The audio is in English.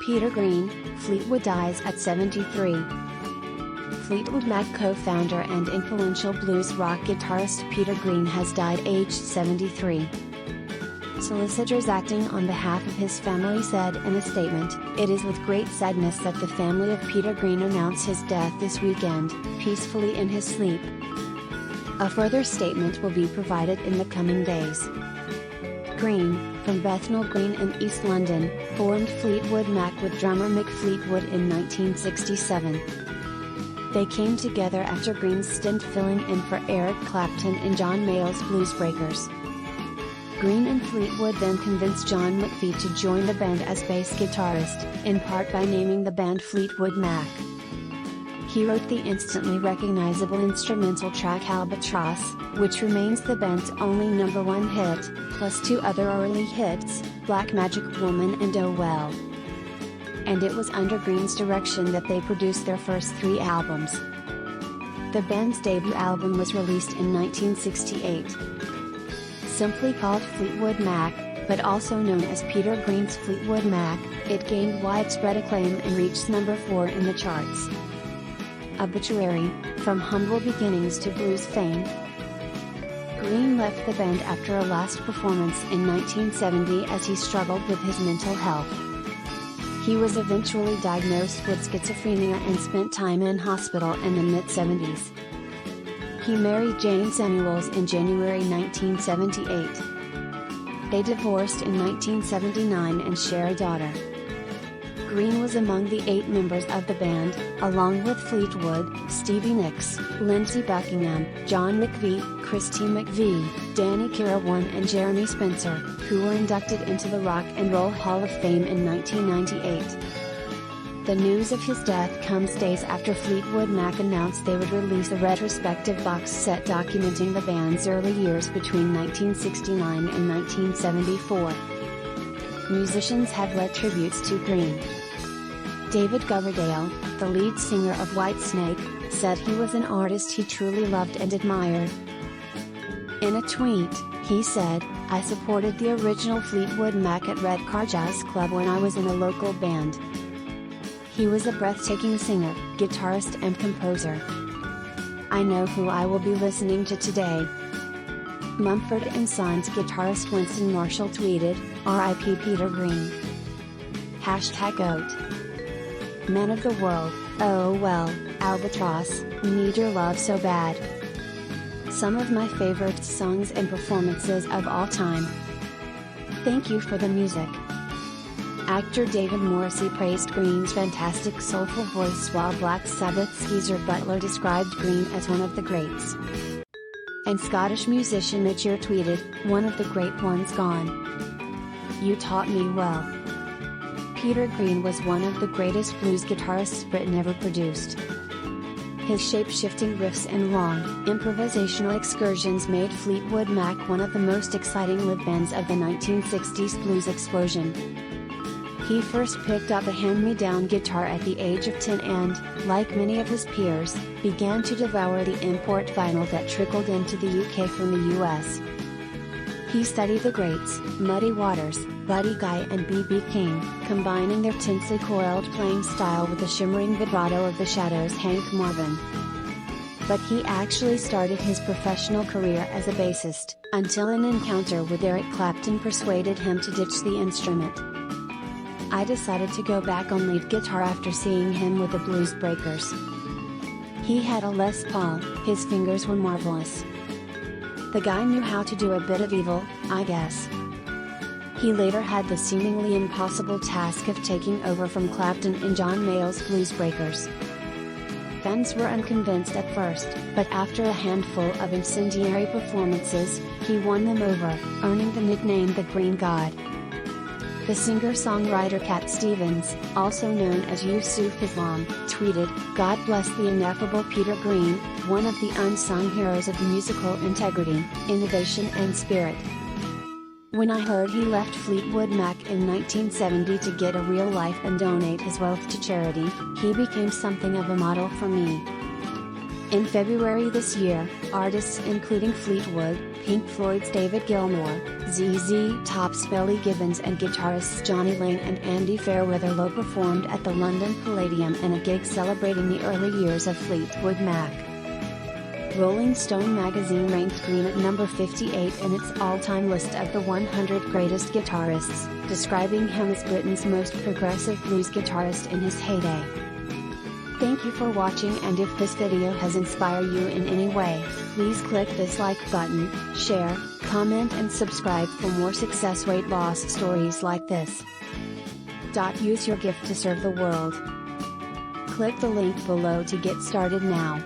Peter Green, Fleetwood dies at 73. Fleetwood Mac co-founder and influential blues rock guitarist Peter Green has died aged 73. Solicitors acting on behalf of his family said in a statement, "It is with great sadness that the family of Peter Green announce his death this weekend, peacefully in his sleep." A further statement will be provided in the coming days. Green, from Bethnal Green in East London, formed Fleetwood Mac with drummer Mick Fleetwood in 1967. They came together after Green's stint filling in for Eric Clapton in John Mayall's Bluesbreakers. Green and Fleetwood then convinced John McVie to join the band as bass guitarist, in part by naming the band Fleetwood Mac. He wrote the instantly recognizable instrumental track Albatross, which remains the band's only #1 hit, plus 2 other early hits, Black Magic Woman and Oh Well. And it was under Green's direction that they produced their first 3 albums. The band's debut album was released in 1968. Simply called Fleetwood Mac, but also known as Peter Green's Fleetwood Mac, it gained widespread acclaim and reached number 4 in the charts. Obituary, from humble beginnings to blues fame. Green left the band after a last performance in 1970 as he struggled with his mental health. He was eventually diagnosed with schizophrenia and spent time in hospital in the mid-70s. He married Jane Samuels in January 1978. They divorced in 1979 and share a daughter. Green was among the 8 members of the band, along with Fleetwood, Stevie Nicks, Lindsey Buckingham, John McVie, Christy McVie, Danny Kirawan and Jeremy Spencer, who were inducted into the Rock and Roll Hall of Fame in 1998. The news of his death comes days after Fleetwood Mac announced they would release a retrospective box set documenting the band's early years between 1969 and 1974. Musicians have led tributes to Green. David Coverdale, the lead singer of Whitesnake, said he was an artist he truly loved and admired. In a tweet, he said, "I supported the original Fleetwood Mac at Red Car Jazz Club when I was in a local band. He was a breathtaking singer, guitarist and composer. I know who I will be listening to today." Mumford & Sons guitarist Winston Marshall tweeted, "R.I.P. Peter Green. #GOAT. Men of the World, Oh Well, Albatross, Need Your Love So Bad. Some of my favorite songs and performances of all time. Thank you for the music." Actor David Morrissey praised Green's fantastic soulful voice while Black Sabbath's Geezer Butler described Green as one of the greats. And Scottish musician Mitchell tweeted, "One of the great ones gone. You taught me well." Peter Green was one of the greatest blues guitarists Britain ever produced. His shape-shifting riffs and long, improvisational excursions made Fleetwood Mac one of the most exciting live bands of the 1960s blues explosion. He first picked up a hand-me-down guitar at the age of 10 and, like many of his peers, began to devour the import vinyl that trickled into the UK from the US. He studied the greats, Muddy Waters, Buddy Guy and B.B. King, combining their tensely coiled playing style with the shimmering vibrato of the Shadows' Hank Marvin. But he actually started his professional career as a bassist, until an encounter with Eric Clapton persuaded him to ditch the instrument. "I decided to go back on lead guitar after seeing him with the Bluesbreakers. He had a Les Paul, his fingers were marvelous. The guy knew how to do a bit of evil, I guess." He later had the seemingly impossible task of taking over from Clapton in John Mayall's Bluesbreakers. Fans were unconvinced at first, but after a handful of incendiary performances, he won them over, earning the nickname the Green God. The singer-songwriter Cat Stevens, also known as Yusuf Islam, tweeted, "God bless the ineffable Peter Green, one of the unsung heroes of musical integrity, innovation and spirit. When I heard he left Fleetwood Mac in 1970 to get a real life and donate his wealth to charity, he became something of a model for me." In February this year, artists including Fleetwood, Pink Floyd's David Gilmour, ZZ Top's Billy Gibbons and guitarists Johnny Lang and Andy Fairweather performed at the London Palladium in a gig celebrating the early years of Fleetwood Mac. Rolling Stone magazine ranked Green at number 58 in its all-time list of the 100 greatest guitarists, describing him as Britain's most progressive blues guitarist in his heyday. Thank you for watching, and if this video has inspired you in any way, please click this like button, share, comment and subscribe for more success weight loss stories like this. Use your gift to serve the world. Click the link below to get started now.